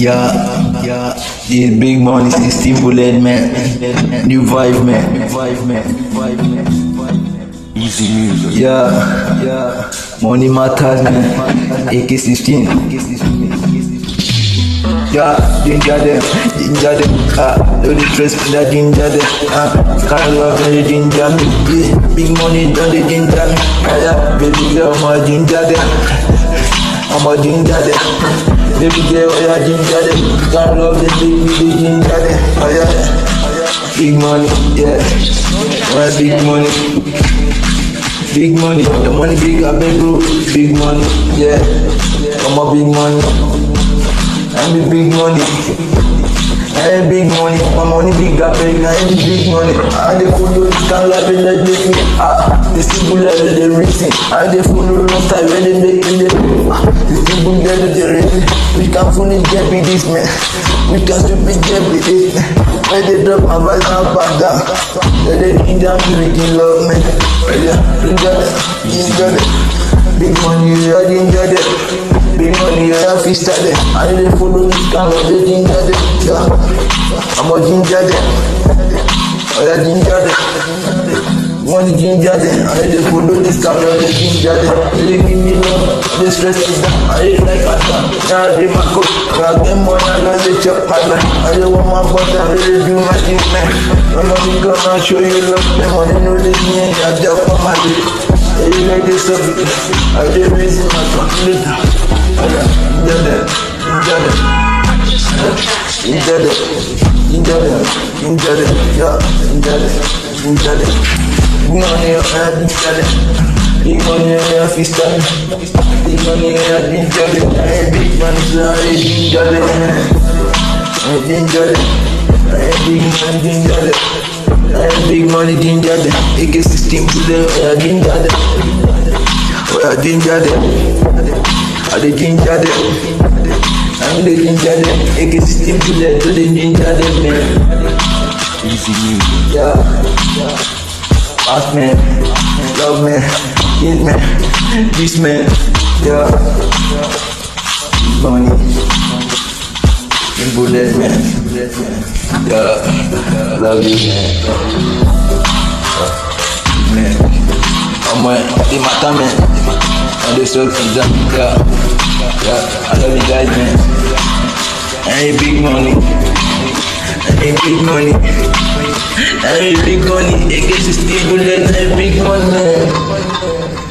Yeah, this big money, 16 bullet, man. New vibe, man. Easy music. Yeah. Money matters, man. AK-16. Yeah, ginger them. Don't stress me, that ginger them. Can't love me, ginger me. Yeah, big money, don't they ginger me. Yeah, baby girl, my ginger them. I'm a ginger them. Baby girl, I ginger them. Can't love them, baby, they ginger them. Big money, yeah. Alright, big money. Big money, the money big, I beg bro. Big money, yeah. I'm a big money. I'm the big money. I ain't big money. My money big, I beg. I ain't the big money. I dey follow this kind of life and they make me. The simple level they reason. I dey follow long time when they make me. The simple level they reason. We can fully get with this man. We can stupid get with this man. When they drop my voice and back down, they ginger me with the love, man. Ginger them. Big money, I ginger them. Big money, I fist at them. I dey follow this kind of they ginger them. Yeah. I'm a ginger them. I ginger them. Money ginger them. I dey follow this kind of they ginger them. They give me love, they stress me down. I dey like a son. Now they my cook. I get money, I got the chop my life. I dey want my butt, I really do my thing, man. I'm only gonna show you love. The money no leave me, I just for my life. You like this up, I did raising my calculator. Ginger them. Money, I ginger them. Big money, I fist at them. Big money, I ginger them. Big money, I ginger them. I ginger them. Big money, ginger them. Big money, ginger them. AK-16 bullet, I ginger them. I ginger them. I dey ginger them. I'm the ginger them. AK-16 bullet, I dey ginger them, man. Easy music. Yeah. Ask man, love man, kill man, this man. Yeah. Money. Bullet, man. Yeah. Love you, man. I'm the matter, man. I'm the soul from them. Yeah. I love you guys, man. I ain't big money. I ain't big money. I ain't big money. AK-16 bullet, I ain't big money, man.